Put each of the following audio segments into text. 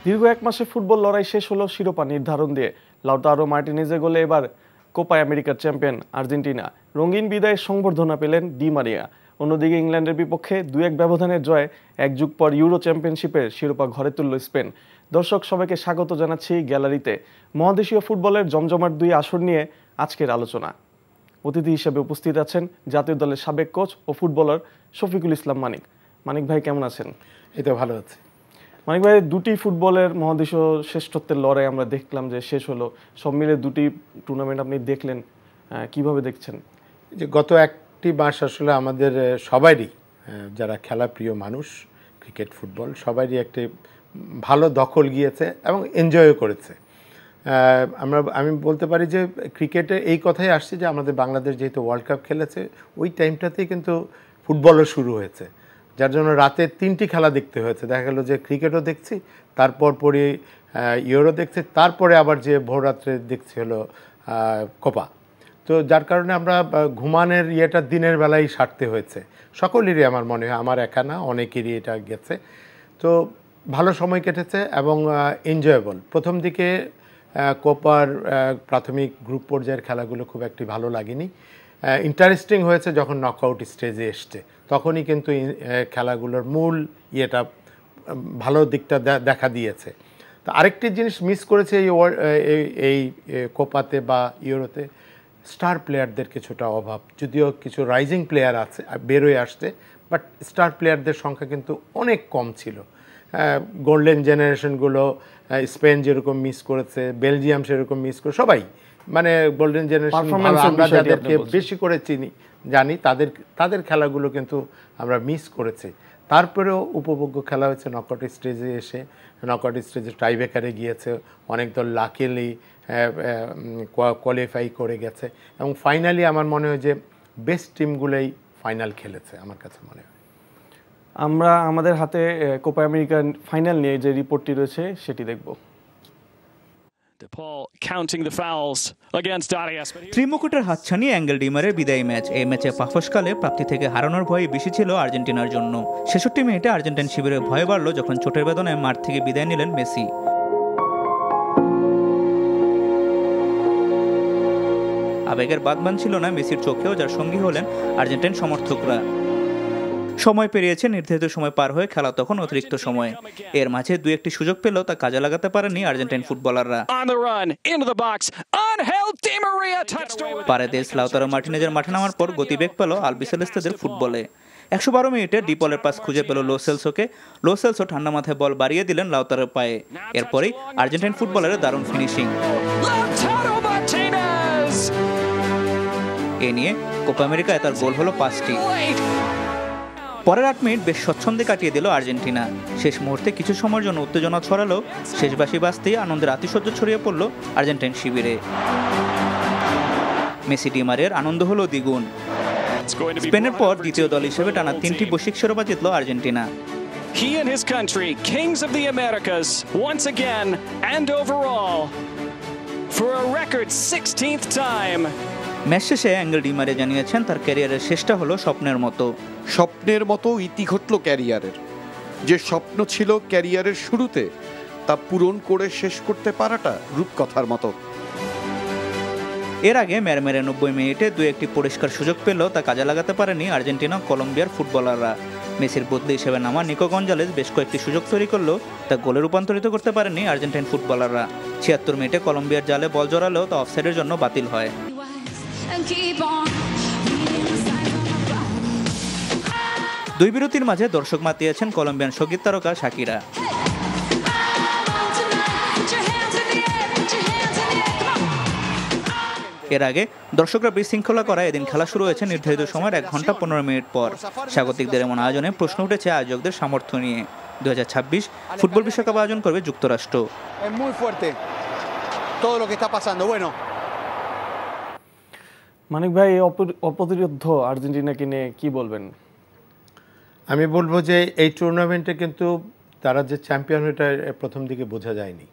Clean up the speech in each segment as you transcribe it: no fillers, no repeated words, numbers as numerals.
দীর্ঘ এক মাসে ফুটবল লড়াই শেষ হলো শিরোপা নির্ধারণ দিয়ে। লাউতারো মার্টিনেজের গোলে এবার কোপা আমেরিকার চ্যাম্পিয়ন আর্জেন্টিনা। রঙিন বিদায়ের সংবর্ধনা পেলেন ডি মারিয়া। অন্যদিকে ইংল্যান্ডের বিপক্ষে 2-1 ব্যবধানের জয়ে এক যুগ পর ইউরো চ্যাম্পিয়নশিপের শিরোপা ঘরে তুলল স্পেন। দর্শক, সবাইকে স্বাগত জানাচ্ছি গ্যালারিতে। মহাদেশীয় ফুটবলের জমজমাট দুই আসর নিয়ে আজকের আলোচনা। অতিথি হিসেবে উপস্থিত আছেন জাতীয় দলের সাবেক কোচ ও ফুটবলার শফিকুল ইসলাম মানিক। মানিক ভাই, কেমন আছেন? এই তো ভালো আছে। মানিক ভাই, দুটি ফুটবলের মহাদেশীয় শ্রেষ্ঠত্বের লড়াই আমরা দেখলাম যে শেষ হলো। সব মিলে দুটি টুর্নামেন্ট আপনি দেখলেন, কিভাবে দেখছেন? যে গত একটি মাস আসলে আমাদের সবারই, যারা খেলা প্রিয় মানুষ, ক্রিকেট ফুটবল সবারই একটি ভালো দখল গিয়েছে এবং এনজয়ও করেছে। আমি বলতে পারি যে ক্রিকেটে এই কথাই আসছে যে আমাদের বাংলাদেশ যেহেতু ওয়ার্ল্ড কাপ খেলেছে, ওই টাইমটাতেই কিন্তু ফুটবলও শুরু হয়েছে, যার জন্য রাতে 3টি খেলা দেখতে হয়েছে। দেখা গেল যে ক্রিকেটও দেখছি, তারপর পরে ইউরো দেখছি, তারপরে আবার যে ভোররাত্রে দেখছি হলো কোপা। তো যার কারণে আমরা ঘুমানোর ইয়েটা দিনের বেলায় সারতে হয়েছে সকলেরই, আমার মনে হয়, আমার একা না, অনেকেরই এটা গেছে। তো ভালো সময় কেটেছে এবং এনজয়েবল। প্রথম দিকে কোপার প্রাথমিক গ্রুপ পর্যায়ের খেলাগুলো খুব একটি ভালো লাগেনি। ইন্টারেস্টিং হয়েছে যখন নকআউট স্টেজে এসছে, তখনই কিন্তু খেলাগুলোর মূল ইয়েটা ভালো দিকটা দেখা দিয়েছে। তো আরেকটি জিনিস মিস করেছে এই কোপাতে বা ইউরোতে, স্টার প্লেয়ারদের কিছুটা অভাব। যদিও কিছু রাইজিং প্লেয়ার আছে, বেরোয় আসছে, বাট স্টার প্লেয়ারদের সংখ্যা কিন্তু অনেক কম ছিল। গোল্ডেন জেনারেশনগুলো স্পেন যেরকম মিস করেছে, বেলজিয়াম সেরকম মিস করে, সবাই মানে গোল্ডেন জেনারেশন আমরা যাদেরকে বেশি করে জানি তাদের খেলাগুলো কিন্তু আমরা মিস করেছি। তারপরেও উপভোগ্য খেলা হয়েছে। নকআউট স্টেজে এসে নকআউট স্টেজে টাইব্রেকারে গিয়েছে, অনেক দল লাকিলি কোয়ালিফাই করে গেছে এবং ফাইনালি আমার মনে হয় যে বেস্ট টিমগুলোই ফাইনাল খেলেছে, আমার কাছে মনে হয়। আমরা আমাদের হাতে কোপা আমেরিকার ফাইনাল নিয়ে যে রিপোর্টটি রয়েছে সেটি দেখব। ত্রিমুকুটের হাতছানি অ্যাঙ্গেল ডিমারের বিদায়ী ম্যাচ। এই ম্যাচে পাফসকালে প্রাপ্তি থেকে হারানোর ভয় বেশি ছিল আর্জেন্টিনার জন্য। 66 মিনিটে আর্জেন্টাইন শিবিরে ভয় বাড়ল যখন চোটের বেদনায় মাঠ থেকে বিদায় নিলেন মেসি। আবেগের বাদবান ছিল না মেসির চোখেও, যার সঙ্গী হলেন আর্জেন্টাইন সমর্থকরা। সময় পেরিয়েছে, নির্ধারিত সময় পার হয়ে খেলা তখন অতিরিক্ত সময়। এর মাঝে 2-1টি সুযোগ পেলেও তা কাজে লাগাতে পারেনি আর্জেন্টাইন ফুটবলাররা। পারেদেস লাউতারো মার্টিনেজের মাঠে নামার পর গতিবেগ পেল আলবিসেলেস্তেদের ফুটবলে। 112 মিনিটে ডিপলের পাস খুঁজে পেল লো সেলসোকে। লো সেলসো ঠান্ডা মাথায় বল বাড়িয়ে দিলেন লাউতারোর পায়ে। এরপরেই আর্জেন্টাইন ফুটবলের দারুণ ফিনিশিং। এ নিয়ে কোপা আমেরিকায় তার গোল হলো 5টি। পরের 8 মিনিট বেশ স্বচ্ছন্দে কাটিয়ে দিল আর্জেন্টিনা। শেষ মুহূর্তে কিছু সময়ের জন্য উত্তেজনা ছড়ালেও শেষ বাঁশি বাজতেই আনন্দের আতিশয্য ছড়িয়ে পড়ল আর্জেন্টাইন শিবিরে। মেসি ডি মারিয়ার আনন্দ হলো দ্বিগুণ। স্পেনের পর দ্বিতীয় দল হিসেবে টানা 3টি বৈশ্বিক শিরোপা জিতল Argentina. He and his country, kings of the Americas, once again and overall, for a record 16th time. Match শেষে অ্যাঙ্গেল ডি মারিয়া জানিয়েছেন তার ক্যারিয়ারের শেষটা হলো স্বপ্নের মতো। স্বপ্নের মতো ইতি ঘটল ক্যারিয়ারের। যে স্বপ্ন ছিল ক্যারিয়ারের শুরুতে, তা পূরণ করে শেষ করতে পারাটা রূপকথার মতো। এর আগে মেরে 90 মিনিটে 2-1টি পরিষ্কার সুযোগ পেলেও তা কাজে লাগাতে পারেনি আর্জেন্টিনা কলম্বিয়ার ফুটবলাররা। মেসির বদলি হিসেবে নামা নিকো গঞ্জালেস বেশ কয়েকটি সুযোগ তৈরি করলেও তা গোলে রূপান্তরিত করতে পারেনি আর্জেন্টাইন ফুটবলাররা। 76 মিনিটে কলম্বিয়ার জালে বল জড়ালেও তা অফসাইডের জন্য বাতিল হয়। দুই বিরতির মাঝে দর্শক মাতিয়েছেন কলম্বিয়ান সঙ্গীত তারকা শাকিরা। এর আগে দর্শকরা বিশৃঙ্খলা করায় এদিন খেলা শুরু হয়েছে নির্ধারিত সময়ের 1 ঘন্টা 15 মিনিট পর। স্বাগতিকদের এমন আয়োজনে প্রশ্ন উঠেছে আয়োজকদের সামর্থ্য নিয়ে। 2026 ফুটবল বিশ্বকাপ আয়োজন করবে যুক্তরাষ্ট্র। মানিক ভাই, অপ্রতিরোধ্য আর্জেন্টিনাকে নিয়ে কি বলবেন? আমি বলবো যে এই টুর্নামেন্টে কিন্তু তারা যে চ্যাম্পিয়ন, এটা প্রথম দিকে বোঝা যায়নি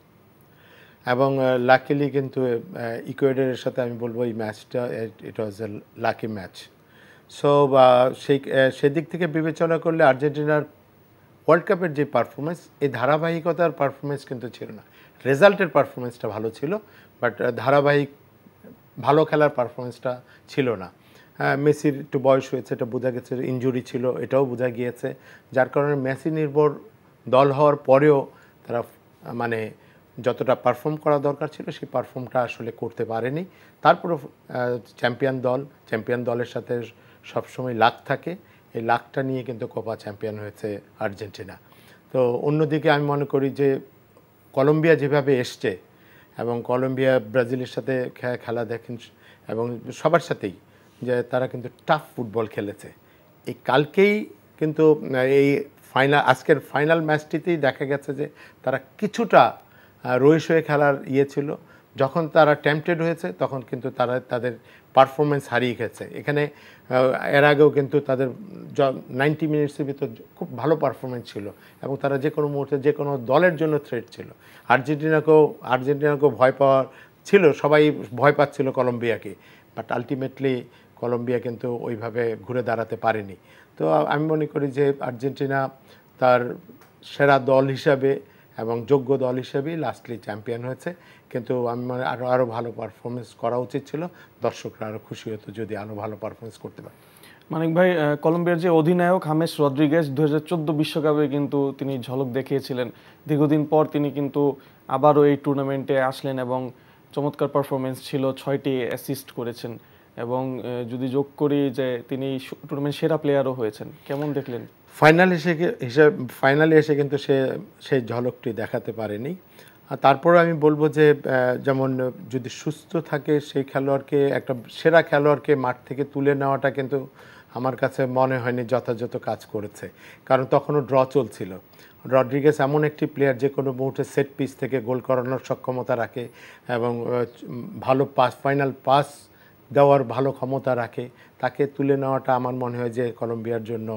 এবং লাকিলি কিন্তু ইকুয়েডরের সাথে আমি বলবো এই ম্যাচটা ইট ওয়াজ এ লাকি ম্যাচ। সো সেদিক থেকে বিবেচনা করলে আর্জেন্টিনার ওয়ার্ল্ড কাপের যে পারফরমেন্স, এই ধারাবাহিকতার পারফরমেন্স কিন্তু ছিল না। রেজাল্টের পারফরমেন্সটা ভালো ছিল, বাট ধারাবাহিক ভালো খেলার পারফরমেন্সটা ছিল না। মেসির একটু বয়স হয়েছে, এটা বোঝা গেছে, ইনজুরি ছিল এটাও বোঝা গিয়েছে, যার কারণে মেসি নির্ভর দল হওয়ার পরেও তারা মানে যতটা পারফর্ম করা দরকার ছিল সেই পারফর্মটা আসলে করতে পারেনি। তারপরে চ্যাম্পিয়ন দলের সাথে সবসময় লাক থাকে, এই লাকটা নিয়ে কিন্তু কোপা চ্যাম্পিয়ন হয়েছে আর্জেন্টিনা। তো অন্যদিকে আমি মনে করি যে কলম্বিয়া যেভাবে এসছে এবং কলম্বিয়া ব্রাজিলের সাথে খেলা দেখেন এবং সবার সাথেই যে তারা কিন্তু টাফ ফুটবল খেলেছে। এই কালকেই কিন্তু এই আজকের ফাইনাল ম্যাচটিতেই দেখা গেছে যে তারা কিছুটা রইস হয়ে খেলার ছিল। যখন তারা টেম্পটেড হয়েছে তখন কিন্তু তারা তাদের পারফরমেন্স হারিয়ে গেছে। এখানে এর আগেও কিন্তু তাদের 90 মিনিটসের ভিতর খুব ভালো পারফরমেন্স ছিল এবং তারা যে কোনো মুহূর্তে যে কোনো দলের জন্য থ্রেট ছিল। আর্জেন্টিনাকেও ভয় পাওয়ার ছিল, সবাই ভয় পাচ্ছিল কলম্বিয়াকে, বাট আলটিমেটলি কলম্বিয়া কিন্তু ওইভাবে ঘুরে দাঁড়াতে পারেনি। তো আমি মনে করি যে আর্জেন্টিনা তার সেরা দল হিসাবে এবং যোগ্য দল হিসেবেই লাস্টলি চ্যাম্পিয়ন হয়েছে, কিন্তু আমি মানে আরও ভালো পারফরমেন্স করা উচিত ছিল, দর্শকরা আরও খুশি হতো যদি আরও ভালো পারফরমেন্স করতে পারে। মানিক ভাই, কলম্বিয়ার যে অধিনায়ক হামেস রদ্রিগেজ 2014 বিশ্বকাপে কিন্তু তিনি ঝলক দেখিয়েছিলেন। দীর্ঘদিন পর তিনি কিন্তু আবারও এই টুর্নামেন্টে আসলেন এবং চমৎকার পারফরমেন্স ছিল, 6টি অ্যাসিস্ট করেছেন এবং যদি যোগ করি যে তিনি টুর্নামেন্ট সেরা প্লেয়ারও হয়েছেন। কেমন দেখলেন? ফাইনালে এসে কিন্তু সেই ঝলকটি দেখাতে পারেনি। আর তারপরে আমি বলবো যে যেমন যদি সুস্থ থাকে সেই খেলোয়াড়কে, একটা সেরা খেলোয়াড়কে মাঠ থেকে তুলে নেওয়াটা কিন্তু আমার কাছে মনে হয়নি যথাযথ কাজ করেছে, কারণ তখনও ড্র চলছিল। রদ্রিগেজ এমন একটি প্লেয়ার যে কোনো মুহূর্তে সেট পিস থেকে গোল করানোর সক্ষমতা রাখে এবং ভালো ফাইনাল পাস দেওয়ার ভালো ক্ষমতা রাখে। তাকে তুলে নেওয়াটা আমার মনে হয় যে কলম্বিয়ার জন্য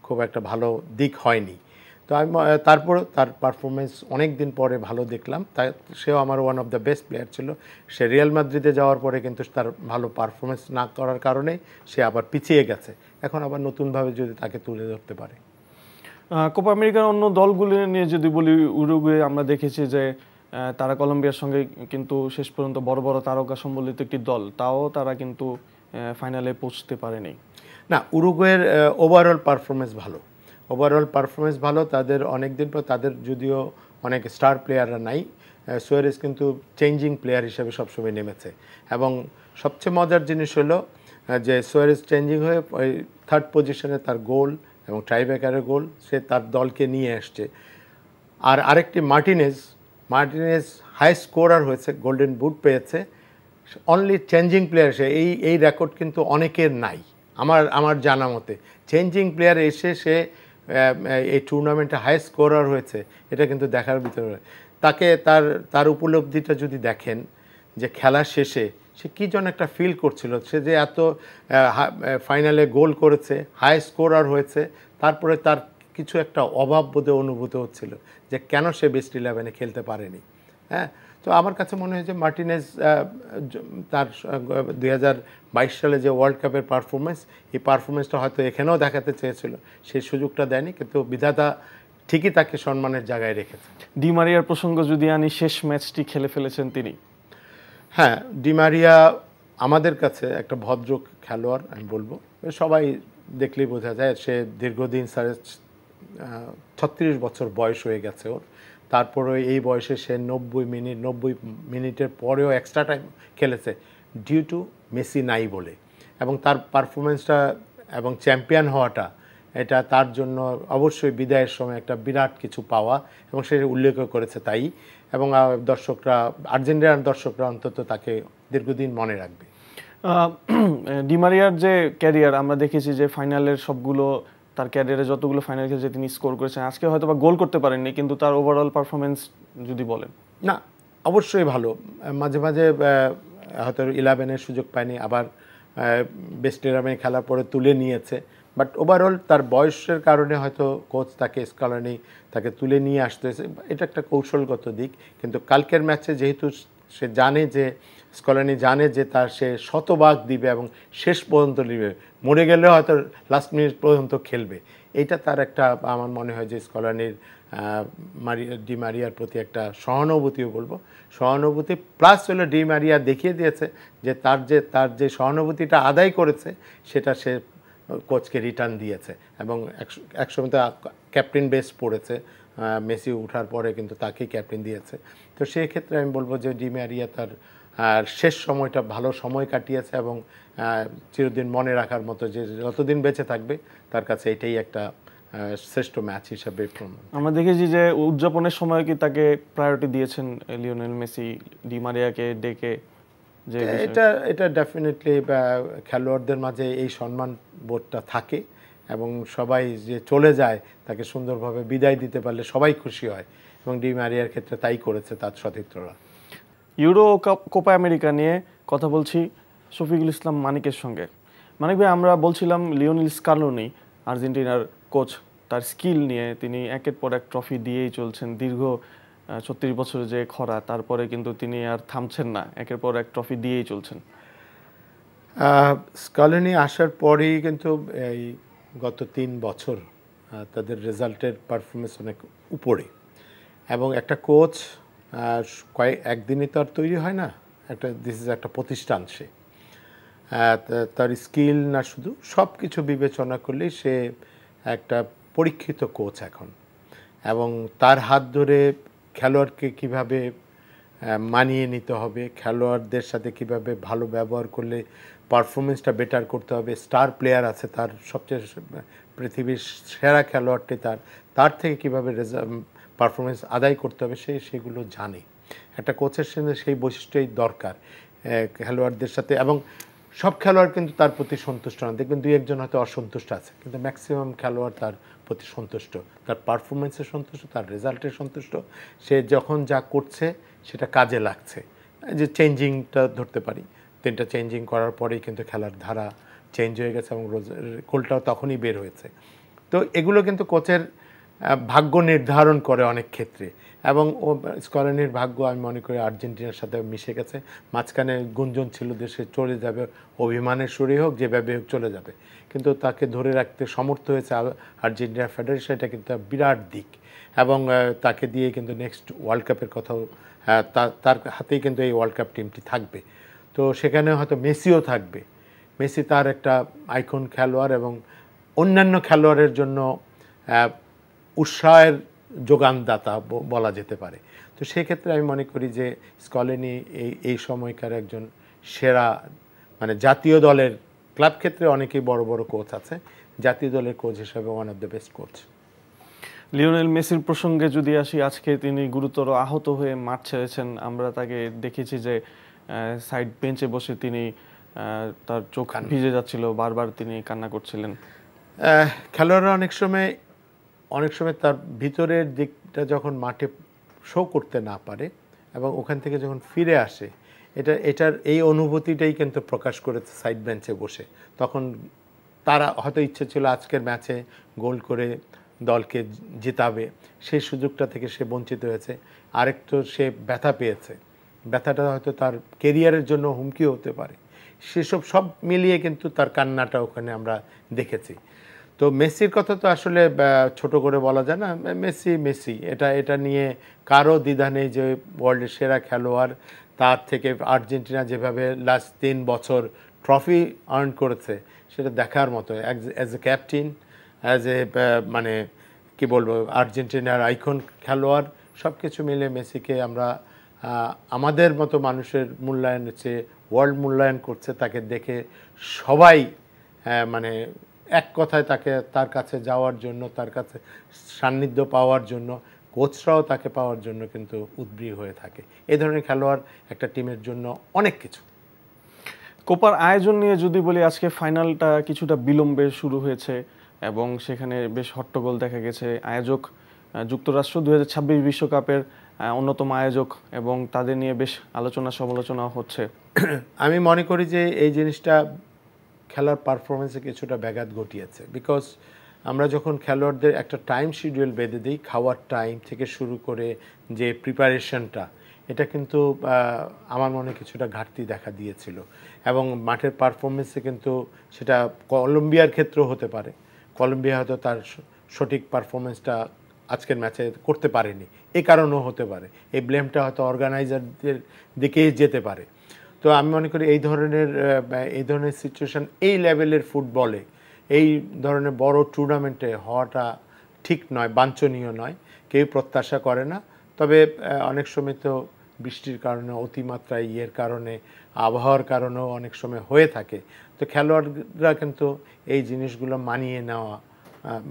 খুব একটা ভালো দিক হয়নি। তো আমি তারপর তার পারফরমেন্স অনেক দিন পরে ভালো দেখলাম, সেও আমার one of the best player ছিল। সে রিয়াল মাদ্রিদে যাওয়ার পরে কিন্তু তার ভালো পারফরমেন্স না করার কারণে সে আবার পিছিয়ে গেছে। এখন আবার নতুনভাবে যদি তাকে তুলে ধরতে পারে। কোপা আমেরিকার অন্য দলগুলি নিয়ে যদি বলি, উরুগুয়ে আমরা দেখেছি যে তারা কলম্বিয়ার সঙ্গে কিন্তু শেষ পর্যন্ত বড় বড় তারকা সম্বলিত একটি দল, তাও তারা কিন্তু ফাইনালে পৌঁছতে পারেনি। না, উরুগুয়ের ওভারঅল পারফরমেন্স ভালো। তাদের অনেক দিন পর, তাদের যদিও অনেক স্টার প্লেয়াররা নাই, সুয়ারেজ কিন্তু চেঞ্জিং প্লেয়ার হিসেবে সবসময় নেমেছে এবং সবচেয়ে মজার জিনিস হলো যে সুয়ারেজ চেঞ্জিং হয়ে ওই 3rd পজিশনে তার গোল এবং টাইব্রেকারের গোল সে তার দলকে নিয়ে আসছে। আর আরেকটি মার্টিনেজ হাই স্কোরার হয়েছে, গোল্ডেন বুট পেয়েছে, অনলি চেঞ্জিং প্লেয়ার। এই রেকর্ড কিন্তু অনেকের নাই আমার জানা মতে। চেঞ্জিং প্লেয়ার এসে সে এই টুর্নামেন্টে হাই স্কোরার হয়েছে, এটা কিন্তু দেখার ভিতরে। তাকে তার উপলব্ধিটা যদি দেখেন যে খেলা শেষে সে কী যেন একটা ফিল করছিল, সে যে এত ফাইনালে গোল করেছে, হাই স্কোরার হয়েছে, তারপরে তার কিছু একটা অভাব বোধে অনুভূত হচ্ছিল যে কেন সে বেস্ট 11-এ খেলতে পারেনি। হ্যাঁ, তো আমার কাছে মনে হয় যে মার্টিনেজ তার 2022 সালে যে ওয়ার্ল্ড কাপের পারফরমেন্স, এই পারফরমেন্সটা হয়তো এখানেও দেখাতে চেয়েছিল, সেই সুযোগটা দেয়নি, কিন্তু বিধাতা ঠিকই তাকে সম্মানের জায়গায় রেখেছে। ডি মারিয়ার প্রসঙ্গ যদি আনি, শেষ ম্যাচটি খেলে ফেলেছেন তিনি। হ্যাঁ, ডি মারিয়া আমাদের কাছে একটা ভদ্র খেলোয়াড় আমি বলবো, সবাই দেখলেই বোঝা যায় সে দীর্ঘদিন 36 বছর বয়স হয়ে গেছে ওর, তারপরে এই বয়সে সে 90 মিনিটের পরেও এক্সট্রা টাইম খেলেছে ডিউ টু মেসি নাই বলে, এবং তার পারফরমেন্সটা এবং চ্যাম্পিয়ন হওয়াটা এটা তার জন্য অবশ্যই বিদায়ের সময় একটা বিরাট কিছু পাওয়া, এবং সে উল্লেখ করেছে তাই, এবং আর্জেন্টিনার দর্শকরা অন্তত তাকে দীর্ঘদিন মনে রাখবে। ডি মারিয়ার যে ক্যারিয়ার আমরা দেখেছি যে ফাইনালের সবগুলো, তার ক্যারিয়ারে যতগুলো ফাইনাল খেলেছে তিনি স্কোর করেছেন, আজকে হয়তো বা গোল করতে পারেননি, কিন্তু তার ওভারঅল পারফরমেন্স যদি বলেন। না, অবশ্যই ভালো। মাঝে মাঝে হয়তো 11-এর সুযোগ পায়নি, আবার বেস্ট 11-এ খেলার পরে তুলে নিয়েছে, বাট ওভারঅল তার বয়সের কারণে হয়তো কোচ তাকে স্কলানি তাকে তুলে নিয়ে আসতেছে, এটা একটা কৌশলগত দিক। কিন্তু কালকের ম্যাচে যেহেতু সে জানে যে স্কলানি জানে যে তার সে শতভাগ দিবে এবং শেষ পর্যন্ত দিবে, মরে গেলেও হয়তো লাস্ট মিনিট পর্যন্ত খেলবে। এইটা তার একটা, আমার মনে হয় যে স্কলানির ডি মারিয়ার প্রতি একটা সহানুভূতিও বলবো, সহানুভূতি প্লাস হলো ডি মারিয়া দেখিয়ে দিয়েছে যে তার যে সহানুভূতিটা আদায় করেছে সেটা সে কোচকে রিটার্ন দিয়েছে এবং একসময় তো ক্যাপ্টেন বেস পড়েছে, মেসি ওঠার পরে কিন্তু তাকেই ক্যাপ্টেন দিয়েছে। তো সেই ক্ষেত্রে আমি বলবো যে ডি মারিয়া তার শেষ সময়টা ভালো সময় কাটিয়েছে এবং চিরদিন মনে রাখার মতো, যে যতদিন বেঁচে থাকবে তার কাছে এটাই একটা শ্রেষ্ঠ ম্যাচ হিসাবে আমরা দেখেছি যে উদযাপনের সময় কি তাকে প্রায়োরিটি দিয়েছেন লিওনেল মেসি ডি মারিয়াকে ডেকে, যে এটা ডেফিনেটলি খেলোয়াড়দের মাঝে এই সম্মান বোধটা থাকে এবং সবাই যে চলে যায় তাকে সুন্দরভাবে বিদায় দিতে পারলে সবাই খুশি হয় এবং ডি মারিয়ার ক্ষেত্রে তাই করেছে তার সতীর্থরা। ইউরো কাপ কোপা আমেরিকা নিয়ে কথা বলছি শফিকুল ইসলাম মানিকের সঙ্গে। মানিক ভাই, আমরা বলছিলাম লিওনেল স্কালোনি আর্জেন্টিনার কোচ, তার স্কিল নিয়ে তিনি একের পর এক ট্রফি দিয়েই চলছেন। দীর্ঘ 36 বছর যে খরা, তারপরে কিন্তু তিনি আর থামছেন না, একের পর এক ট্রফি দিয়েই চলছেন। স্কালোনি আসার পরেই কিন্তু এই গত 3 বছর তাদের রেজাল্টের পারফরমেন্স অনেক উপরে এবং একটা কোচ একদিনই তো আর তৈরি হয় না, দিস ইজ একটা প্রতিষ্ঠান। সে তার স্কিল না শুধু সব কিছু বিবেচনা করলে সে একটা পরীক্ষিত কোচ এখন, এবং তার হাত ধরে খেলোয়াড়কে কিভাবে মানিয়ে নিতে হবে, খেলোয়াড়দের সাথে কিভাবে ভালো ব্যবহার করলে পারফরমেন্সটা বেটার করতে হবে। স্টার প্লেয়ার আছে তার, সবচেয়ে পৃথিবীর সেরা খেলোয়াড়টি তার থেকে কীভাবে পারফরমেন্স আদায় করতে হবে সেগুলো জানে। একটা কোচের সঙ্গে সেই বৈশিষ্ট্যই দরকার খেলোয়াড়দের সাথে, এবং সব খেলোয়াড় কিন্তু তার প্রতি সন্তুষ্ট না। দেখবেন 2-1 হয়তো অসন্তুষ্ট আছে, কিন্তু ম্যাক্সিমাম খেলোয়াড় তার প্রতি সন্তুষ্ট, তার পারফরমেন্সে সন্তুষ্ট, তার রেজাল্টে সন্তুষ্ট। সে যখন যা করছে সেটা কাজে লাগছে। যে চেঞ্জিংটা ধরতে পারি, 3টা চেঞ্জিং করার পরেই কিন্তু খেলার ধারা চেঞ্জ হয়ে গেছে এবং গোলটাও তখনই বের হয়েছে। তো এগুলো কিন্তু কোচের ভাগ্য নির্ধারণ করে অনেক ক্ষেত্রে, এবং স্কলানির ভাগ্য আমি মনে করি আর্জেন্টিনার সাথে মিশে গেছে। মাঝখানে গুঞ্জন ছিল দেশে চলে যাবে, অভিমানের সুরে হোক যেভাবে হোক চলে যাবে, কিন্তু তাকে ধরে রাখতে সমর্থ হয়েছে আর্জেন্টিনা ফেডারেশন। এটা কিন্তু বিরাট দিক, এবং তাকে দিয়ে কিন্তু নেক্সট ওয়ার্ল্ড কাপের কথাও তার হাতেই কিন্তু এই ওয়ার্ল্ড কাপ টিমটি থাকবে। তো সেখানে হয়তো মেসিও থাকবে। মেসি তার একটা আইকন খেলোয়াড় এবং অন্যান্য খেলোয়াড়ের জন্য উৎসাহের যোগানদাতা বলা যেতে পারে। তো সেক্ষেত্রে আমি মনে করি যে স্কলানি এই সময়কার একজন সেরা, মানে জাতীয় দলের, ক্লাব ক্ষেত্রে অনেকেই বড় বড় কোচ আছে, জাতীয় দলের কোচ হিসেবে one of the best coach. Lionel মেসির প্রসঙ্গে যদি আসি, আজকে তিনি গুরুতর আহত হয়ে মাঠ ছেড়েছেন। আমরা তাকে দেখেছি যে সাইড বেঞ্চে বসে তিনি তার চোখ ভিজে যাচ্ছিল, বারবার তিনি কান্না করছিলেন। খেলোয়াড়রা অনেক সময় তার ভিতরের দিকটা যখন মাঠে শো করতে না পারে এবং ওখান থেকে যখন ফিরে আসে, এটার এই অনুভূতিটাই কিন্তু প্রকাশ করেছে সাইড বেঞ্চে বসে। তখন তারা হয়তো ইচ্ছে ছিল আজকের ম্যাচে গোল করে দলকে জেতাবে, সেই সুযোগটা থেকে সে বঞ্চিত হয়েছে। আরেকটু সে ব্যথা পেয়েছে, ব্যথাটা হয়তো তার কেরিয়ারের জন্য হুমকিও হতে পারে। সেসব সব মিলিয়ে কিন্তু তার কান্নাটা ওখানে আমরা দেখেছি। তো মেসির কথা তো আসলে ছোট করে বলা যায় না। মেসি এটা নিয়ে কারো দ্বিধা নেই যে ওয়ার্ল্ডের সেরা খেলোয়াড়। তার থেকে আর্জেন্টিনা যেভাবে লাস্ট 3 বছর ট্রফি আর্ন করেছে সেটা দেখার মতো। As a captain, as a মানে কি বলবো, আর্জেন্টিনার আইকন খেলোয়াড়, সব কিছু মিলে মেসিকে আমরা আমাদের মতো মানুষের মূল্যায়ন হচ্ছে, ওয়ার্ল্ড মূল্যায়ন করছে। তাকে দেখে সবাই মানে এক কথায় তার কাছে যাওয়ার জন্য, তার কাছে সান্নিধ্য পাওয়ার জন্য, কোচরাও তাকে পাওয়ার জন্য কিন্তু উদ্গ্রীব হয়ে থাকে। এই ধরনের খেলোয়াড় একটা টিমের জন্য অনেক কিছু। কোপার আয়োজন নিয়ে যদি বলি, আজকে ফাইনালটা কিছুটা বিলম্বে শুরু হয়েছে এবং সেখানে বেশ হট্টগোল দেখা গেছে। আয়োজক যুক্তরাষ্ট্র 2026 বিশ্বকাপের অন্যতম আয়োজক, এবং তাদের নিয়ে বেশ আলোচনা সমালোচনা হচ্ছে। আমি মনে করি যে এই জিনিসটা খেলার পারফরমেন্সে কিছুটা ব্যাঘাত ঘটিয়েছে। বিকজ আমরা যখন খেলোয়াড়দের একটা টাইম শিডিউল বেঁধে দিই, খাওয়ার টাইম থেকে শুরু করে যে প্রিপারেশনটা, এটা কিন্তু আমার মনে কিছুটা ঘাটতি দেখা দিয়েছিল এবং মাঠের পারফরমেন্সে কিন্তু সেটা কলম্বিয়ার ক্ষেত্রেও হতে পারে। কলম্বিয়া হয়তো তার সঠিক পারফরমেন্সটা আজকের ম্যাচে করতে পারেনি, এই কারণেও হতে পারে। এই ব্লেমটা হয়তো অর্গানাইজারদের দিকেই যেতে পারে। তো আমি মনে করি এই ধরনের সিচুয়েশন এই লেভেলের ফুটবলে, এই ধরনের বড় টুর্নামেন্টে হওয়াটা ঠিক নয়, বাঞ্ছনীয় নয়, কেউ প্রত্যাশা করে না। তবে অনেক সময় তো বৃষ্টির কারণে, অতিমাত্রায় কারণে, আবহাওয়ার কারণেও অনেক সময় হয়ে থাকে। তো খেলোয়াড়রা কিন্তু এই জিনিসগুলো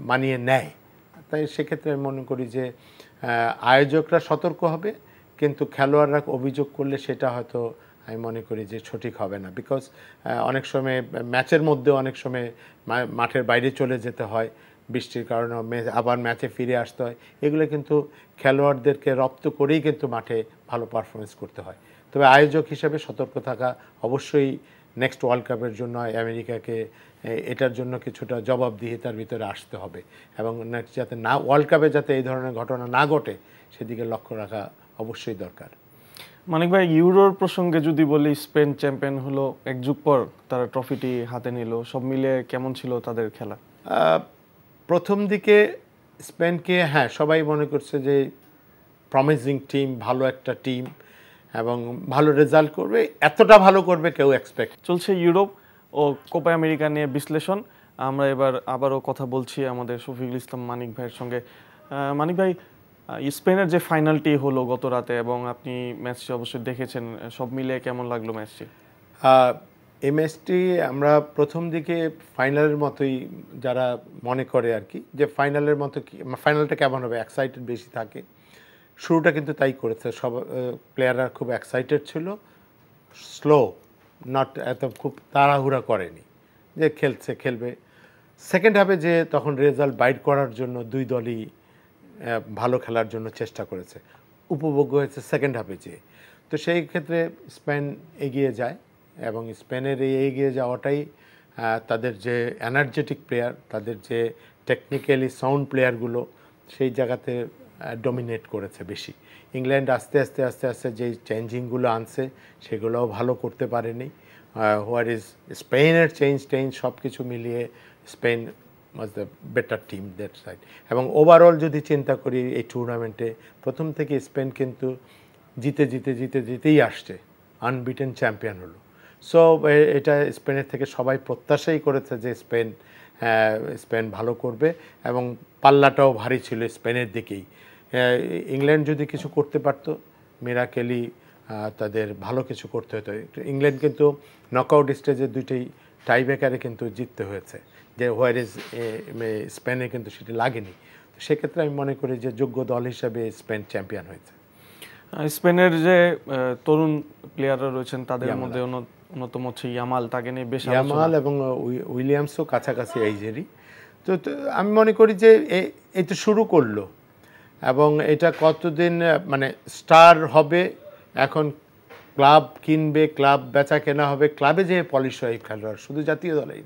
মানিয়ে নেয়। তাই সেক্ষেত্রে আমি মনে করি যে আয়োজকরা সতর্ক হবে, কিন্তু খেলোয়াড়রা অভিযোগ করলে সেটা হয়তো আমি মনে করি যে সঠিক হবে না। বিকজ অনেক সময় ম্যাচের মধ্যে অনেক সময় মাঠের বাইরে চলে যেতে হয় বৃষ্টির কারণে, আবার ম্যাচে ফিরে আসতে হয়। এগুলো কিন্তু খেলোয়াড়দেরকে রপ্ত করেই কিন্তু মাঠে ভালো পারফরমেন্স করতে হয়। তবে আয়োজক হিসেবে সতর্ক থাকা অবশ্যই। নেক্সট ওয়ার্ল্ড কাপের জন্য আমেরিকাকে এটার জন্য কিছুটা জবাবদিহিতার ভিতরে আসতে হবে এবং নেক্সট যাতে না, ওয়ার্ল্ড কাপে যাতে এই ধরনের ঘটনা না ঘটে সেদিকে লক্ষ্য রাখা অবশ্যই দরকার। মানিক ভাই, ইউরোর প্রসঙ্গে যদি বলি, স্পেন চ্যাম্পিয়ন হলো, এক যুগ পর তারা ট্রফিটি হাতে নিল, সব মিলে কেমন ছিল তাদের খেলা? প্রথম দিকে স্পেনকে সবাই মনে করছে যে প্রমিজিং টিম, ভালো একটা টিম এবং ভালো রেজাল্ট করবে, এতটা ভালো করবে কেউ এক্সপেক্ট। চলছে ইউরোপ ও কোপা আমেরিকা নিয়ে বিশ্লেষণ। আমরা এবার আবারও কথা বলছি আমাদের শফিকুল ইসলাম মানিক ভাইয়ের সঙ্গে। মানিক ভাই, স্পেনের যে ফাইনালটি হলো গত রাতে, এবং আপনি ম্যাচটি অবশ্যই দেখেছেন, সব মিলে কেমন লাগলো ম্যাচটি? এই ম্যাচটি আমরা প্রথম দিকে ফাইনালের মতোই যারা মনে করে আর কি, যে ফাইনালের মতো ফাইনালটা কেমন হবে, এক্সাইটেড বেশি থাকে। শুরুটা কিন্তু তাই করেছে, সব প্লেয়াররা খুব এক্সাইটেড ছিল, স্লো, নট এত খুব তাড়াহুড়া করেনি, যে খেলবে। সেকেন্ড হাফে যে তখন রেজাল্ট বাইট করার জন্য দুই দলই ভালো খেলার জন্য চেষ্টা করেছে, উপভোগ্য হয়েছে সেকেন্ড হাফে যেয়ে। তো সেই ক্ষেত্রে স্পেন এগিয়ে যায় এবং স্পেনের এই এগিয়ে যাওয়াটাই তাদের যে এনার্জেটিক প্লেয়ার, তাদের যে টেকনিক্যালি সাউন্ড প্লেয়ারগুলো সেই জায়গাতে ডমিনেট করেছে বেশি। ইংল্যান্ড আস্তে আস্তে যেই চেঞ্জিংগুলো আনছে সেগুলোও ভালো করতে পারেনি। হোয়ার ইজ স্পেনের চেঞ্জ সব কিছু মিলিয়ে Spain was the better team that side. এবং ওভারঅল যদি চিন্তা করি এই টুর্নামেন্টে প্রথম থেকে স্পেন কিন্তু জিতেই আসছে, আনবিটেন চ্যাম্পিয়ন হলো। সো এটা স্পেনের থেকে সবাই প্রত্যাশাই করেছে যে স্পেন ভালো করবে এবং পাল্লাটাও ভারী ছিল স্পেনের দিকেই। ইংল্যান্ড যদি কিছু করতে পারতো, মিরাকেলি তাদের ভালো কিছু করতে হতো। ইংল্যান্ড কিন্তু নকআউট স্টেজে দুইটাই টাইব্রেকারে কিন্তু জিততে হয়েছে, যে হোয়ার ইজ স্পেনে কিন্তু সেটি লাগেনি। সেক্ষেত্রে আমি মনে করি যে যোগ্য দল হিসাবে স্পেন চ্যাম্পিয়ন হয়েছে। স্পেনের যে তরুণ প্লেয়াররা রয়েছেন তাদের মধ্যে অন্যতম হচ্ছে ইয়ামাল, তাকে নিয়ে বেশ ইয়ামাল এবং উইলিয়ামসও কাছাকাছি এইজেরই। তো আমি মনে করি যে এই তো শুরু করলো এবং এটা কতদিন মানে স্টার হবে, এখন ক্লাব কিনবে, ক্লাব বেচা কেনা হবে, ক্লাবে যে পলিশ হয় খেলোয়াড়, শুধু জাতীয় দলেই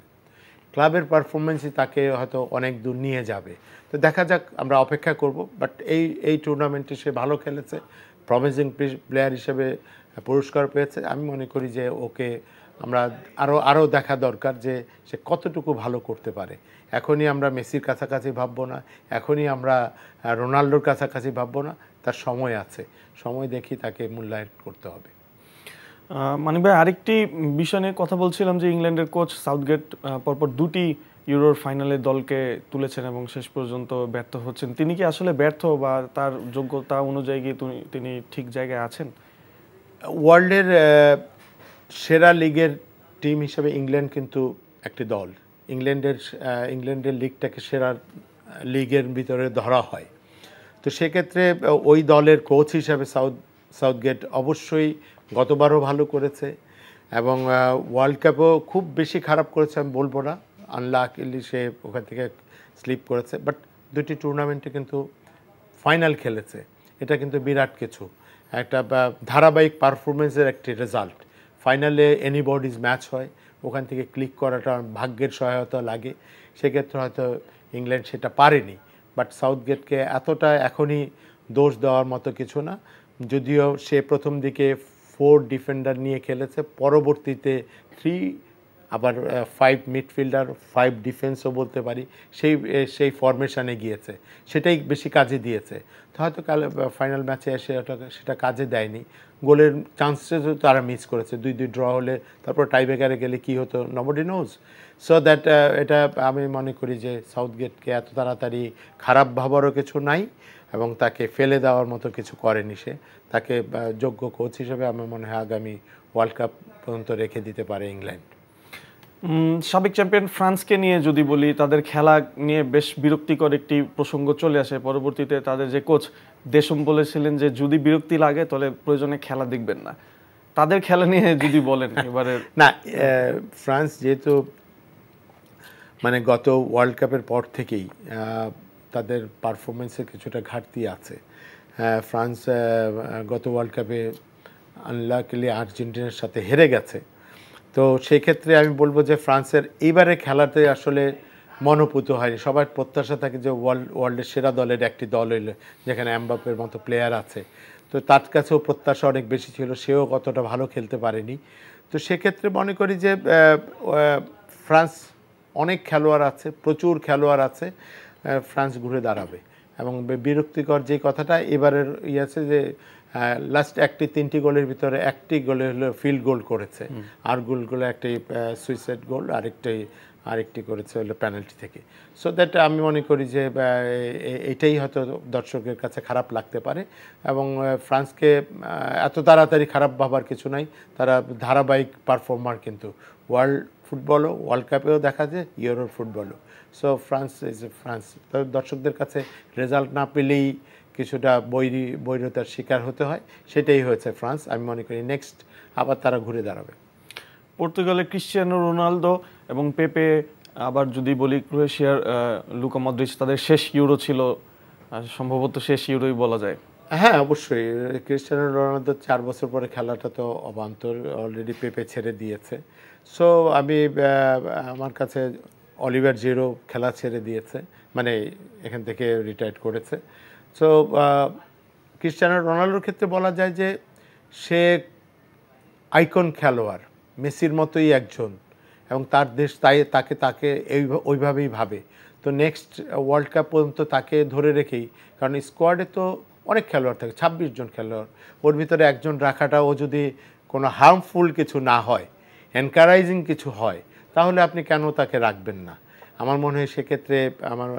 ক্লাবের পারফরমেন্সই তাকে হয়তো অনেক দূর নিয়ে যাবে। তো দেখা যাক, আমরা অপেক্ষা করব। বাট এই টুর্নামেন্টে সে ভালো খেলেছে, প্রমিজিং প্লেয়ার হিসেবে পুরস্কার পেয়েছে। আমি মনে করি যে ওকে আমরা আরও দেখা দরকার যে সে কতটুকু ভালো করতে পারে। এখনই আমরা মেসির কাছাকাছি ভাববো না, এখনই আমরা রোনাল্ডোর কাছাকাছি ভাববো না, তার সময় আছে, সময় দেখি তাকে মূল্যায়ন করতে হবে। মানিক ভাই, আরেকটি বিষয় নিয়ে কথা বলছিলাম যে ইংল্যান্ডের কোচ সাউথগেট পরপর দুটি ইউরোর ফাইনালে দলকে তুলেছেন এবং শেষ পর্যন্ত ব্যর্থ হচ্ছেন। তিনি কি আসলে ব্যর্থ, বা তার যোগ্যতা অনুযায়ী কি তিনি ঠিক জায়গায় আছেন? ওয়ার্ল্ডের সেরা লিগের টিম হিসেবে ইংল্যান্ড কিন্তু একটি দল। ইংল্যান্ডের লিগটাকে সেরা লিগের ভিতরে ধরা হয়। তো সেক্ষেত্রে ওই দলের কোচ হিসাবে সাউথগেট অবশ্যই গতবারও ভালো করেছে এবং ওয়ার্ল্ড কাপেও খুব বেশি খারাপ করেছে আমি বলবো না, আনলাকিলি সে ওখান থেকে স্লিপ করেছে। বাট দুটি টুর্নামেন্টে কিন্তু ফাইনাল খেলেছে, এটা কিন্তু বিরাট কিছু, একটা ধারাবাহিক পারফরমেন্সের একটি রেজাল্ট। ফাইনালে এনিবডিজ ম্যাচ হয়, ওখান থেকে ক্লিক করাটা ভাগ্যের সহায়তা লাগে, সেক্ষেত্রে হয়তো ইংল্যান্ড সেটা পারেনি। বাট সাউথগেটকে এতটা এখনই দোষ দেওয়ার মতো কিছু না, যদিও সে প্রথম দিকে 4 ডিফেন্ডার নিয়ে খেলেছে, পরবর্তীতে 3 আবার 5 মিডফিল্ডার 5 ডিফেন্সও বলতে পারি, সেই ফরমেশনে গিয়েছে, সেটাই বেশি কাজে দিয়েছে। তো হয়তো কাল ফাইনাল ম্যাচে এসে সেটা কাজে দেয়নি, গোলের চান্সেসও তারা মিস করেছে। 2-2 ড্র হলে তারপর টাইব্রেকারে গেলে কি হতো নবডি নোজ। সো দ্যাট এটা আমি মনে করি যে সাউথগেটকে এত তাড়াতাড়ি খারাপ ভাবারও কিছু নাই এবং তাকে ফেলে দেওয়ার মতো কিছু করেনি সে। তাকে যোগ্য কোচ হিসেবে আমার মনে হয় আগামী ওয়ার্ল্ড কাপ পর্যন্ত রেখে দিতে পারে ইংল্যান্ড। সাবেক চ্যাম্পিয়ন ফ্রান্সকে নিয়ে যদি বলি, তাদের খেলা নিয়ে বেশ বিরক্তিকর একটি প্রসঙ্গ চলে আসে। পরবর্তীতে তাদের যে কোচ দেশম বলেছিলেন যে যদি বিরক্তি লাগে তাহলে প্রয়োজনে খেলা দেখবেন না। তাদের খেলা নিয়ে যদি বলেন এবারে। না, ফ্রান্স যেহেতু মানে গত ওয়ার্ল্ড কাপের পর থেকেই তাদের পারফরমেন্সের কিছুটা ঘাটতি আছে। ফ্রান্স গত ওয়ার্ল্ড কাপে আনলাকিলি আর্জেন্টিনার সাথে হেরে গেছে। তো সেই ক্ষেত্রে আমি বলবো যে ফ্রান্সের এইবারে খেলাতে আসলে মনোপুত হয়নি। সবার প্রত্যাশা থাকে যে ওয়ার্ল্ডের সেরা দলের একটি দল হইলে, যেখানে এমবাপ্পের মতো প্লেয়ার আছে, তো তার কাছেও প্রত্যাশা অনেক বেশি ছিল, সেও কতটা ভালো খেলতে পারেনি। তো সেক্ষেত্রে মনে করি যে ফ্রান্স অনেক খেলোয়াড় আছে, প্রচুর খেলোয়াড় আছে, ফ্রান্স ঘুরে দাঁড়াবে। এবং বিরক্তিকর যে কথাটা এবারের আছে যে লাস্ট 3টি গোলের ভিতরে 1টি গোলে হলো ফিল্ড গোল করেছে, আর গোলগুলো একটি সুইসাইড গোল, আরেকটি করেছে হলো পেনাল্টি থেকে। সো দ্যাট আমি মনে করি যে এটাই হয়তো দর্শকের কাছে খারাপ লাগতে পারে। এবং ফ্রান্সকে এত তাড়াতাড়ি খারাপ ভাবার কিছু নাই, তারা ধারাবাহিক পারফর্মার, কিন্তু ওয়ার্ল্ড কাপেও দেখা যায়, ইউরোর ফুটবলও। So France is a France. তবে দর্শকদের কাছে রেজাল্ট না পেলেই কিছুটা বৈরতার শিকার হতে হয়, সেটাই হয়েছে ফ্রান্স। আমি মনে করি নেক্সট আবার তারা ঘুরে দাঁড়াবে। পর্তুগালের ক্রিশ্চিয়ানো রোনালদো এবং পেপে, আবার যদি বলি ক্রোয়েশিয়ার লুকা মদ্রিচ, তাদের শেষ ইউরো ছিল, সম্ভবত শেষ ইউরোই বলা যায়। হ্যাঁ, অবশ্যই ক্রিশ্চিয়ানো রোনালদো 4 বছর পরে খেলাটা তো অবান্তর, অলরেডি পেপে ছেড়ে দিয়েছে। সো আমার কাছে অলিভার জিরো খেলা ছেড়ে দিয়েছে, মানে এখান থেকে রিটায়ার্ড করেছে। সো ক্রিশ্চিয়ানো রোনালদোর ক্ষেত্রে বলা যায় যে সে আইকন খেলোয়াড়, মেসির মতোই একজন, এবং তার দেশ তাকে ওইভাবেই ভাবে। তো নেক্সট ওয়ার্ল্ড কাপ পর্যন্ত তাকে ধরে রেখেই, কারণ স্কোয়াডে তো অনেক খেলোয়াড় থাকে, 26 জন খেলোয়াড়, ওর ভিতরে একজন রাখাটাও যদি কোনো হার্মফুল কিছু না হয়, এনকারেজিং কিছু হয়, তাহলে আপনি কেন তাকে রাখবেন না? আমার মনে হয় সেক্ষেত্রে আমার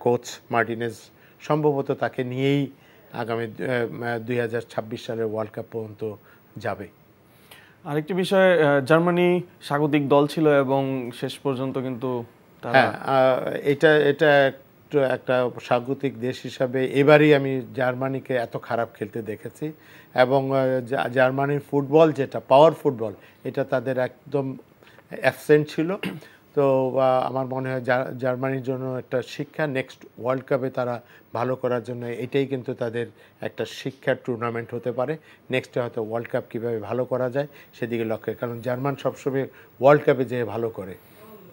কোচ মার্টিনেজ সম্ভবত তাকে নিয়েই আগামী 2026 সালের ওয়ার্ল্ড কাপ পর্যন্ত যাবে। আরেকটি বিষয়, জার্মানি স্বাগতিক দল ছিল এবং শেষ পর্যন্ত কিন্তু হ্যাঁ, এটা একটা স্বাগতিক দেশ হিসাবে এবারই আমি জার্মানিকে এত খারাপ খেলতে দেখেছি। এবং জার্মানির ফুটবল, যেটা পাওয়ার ফুটবল, এটা তাদের একদম অ্যাবসেন্ট ছিল। তো আমার মনে হয় জার্মানির জন্য একটা শিক্ষা, নেক্সট ওয়ার্ল্ড কাপে তারা ভালো করার জন্য এটাই কিন্তু তাদের একটা শিক্ষার টুর্নামেন্ট হতে পারে। নেক্সটে হয়তো ওয়ার্ল্ড কাপ কীভাবে ভালো করা যায় সেদিকে লক্ষ্য, কারণ জার্মান সবসময় ওয়ার্ল্ড কাপে যে ভালো করে,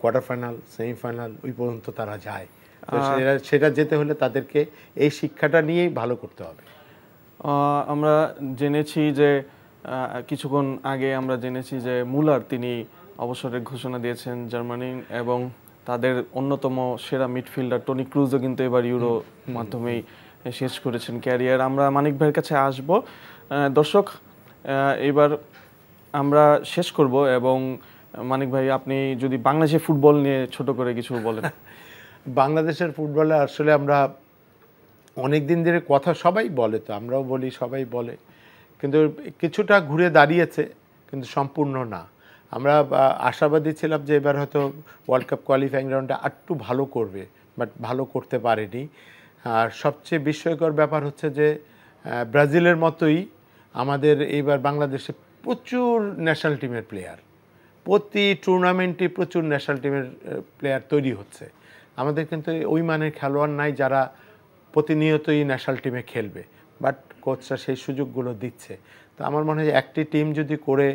কোয়ার্টার ফাইনাল, সেমিফাইনাল, ওই পর্যন্ত তারা যায়। তো সেটা যেতে হলে তাদেরকে এই শিক্ষাটা নিয়েই ভালো করতে হবে। আমরা জেনেছি যে কিছুক্ষণ আগে আমরা জেনেছি যে মুলার তিনি অবসরের ঘোষণা দিয়েছেন জার্মানি, এবং তাদের অন্যতম সেরা মিডফিল্ডার টনি ক্রুজও কিন্তু এবার ইউরো মাধ্যমেই শেষ করেছেন ক্যারিয়ার। আমরা মানিক ভাইয়ের কাছে আসব। দর্শক, এবার আমরা শেষ করব, এবং মানিক ভাই, আপনি যদি বাংলাদেশের ফুটবল নিয়ে ছোট করে কিছু বলেন। বাংলাদেশের ফুটবলে আসলে আমরা অনেক দিন ধরে কথা সবাই বলে, তো আমরাও বলি, সবাই বলে, কিন্তু কিছুটা ঘুরে দাঁড়িয়েছে, কিন্তু সম্পূর্ণ না। আমরা আশাবাদী ছিলাম যে এবার হয়তো ওয়ার্ল্ড কাপ কোয়ালিফাইং রাউন্ডে আরেকটু ভালো করবে, বাট ভালো করতে পারেনি। আর সবচেয়ে বিস্ময়কর ব্যাপার হচ্ছে যে ব্রাজিলের মতোই আমাদের এইবার বাংলাদেশে প্রচুর ন্যাশনাল টিমের প্লেয়ার, প্রতি টুর্নামেন্টে প্রচুর ন্যাশনাল টিমের প্লেয়ার তৈরি হচ্ছে। আমাদের কিন্তু ওই মানের খেলোয়াড় নাই যারা প্রতিনিয়তই ন্যাশনাল টিমে খেলবে, বাট কোচরা সেই সুযোগগুলো দিচ্ছে। তো আমার মনে হয় একটি টিম যদি করে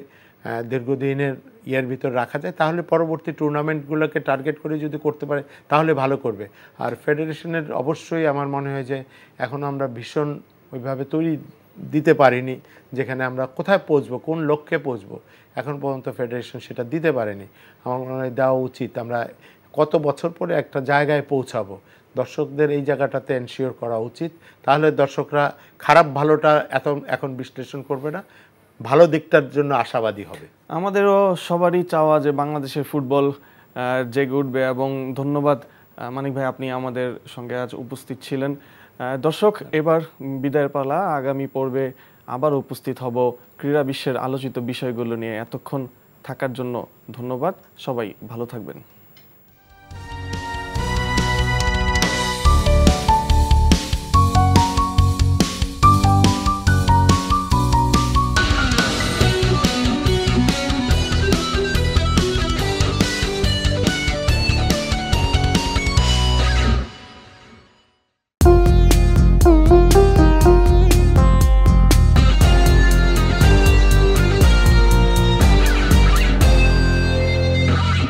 দীর্ঘদিনের ইয়ের ভিতর রাখা যায়, তাহলে পরবর্তী টুর্নামেন্টগুলোকে টার্গেট করে যদি করতে পারে তাহলে ভালো করবে। আর ফেডারেশনের অবশ্যই আমার মনে হয় যে এখন আমরা ভীষণ ওইভাবে তৈরি দিতে পারিনি, যেখানে আমরা কোথায় পৌঁছবো, কোন লক্ষ্যে পৌঁছবো, এখন পর্যন্ত ফেডারেশন সেটা দিতে পারেনি। আমার মনে হয় দেওয়া উচিত। আমরা কত বছর পরে একটা জায়গায় পৌঁছাবো, দর্শকদের এই জায়গাটাতে এনশিওর করা উচিত। তাহলে দর্শকরা খারাপ ভালোটা এখন বিশ্লেষণ করবে না, ভালো দিকটার জন্য আশাবাদী হবে। আমাদেরও সবারই চাওয়া যে বাংলাদেশের ফুটবল জেগে উঠবে, এবং ধন্যবাদ মানিক ভাই, আপনি আমাদের সঙ্গে আজ উপস্থিত ছিলেন। দর্শক, এবার বিদায়ের পালা। আগামী পর্বে আবার উপস্থিত হব ক্রীড়া বিশ্বের আলোচিত বিষয়গুলো নিয়ে। এতক্ষণ থাকার জন্য ধন্যবাদ, সবাই ভালো থাকবেন।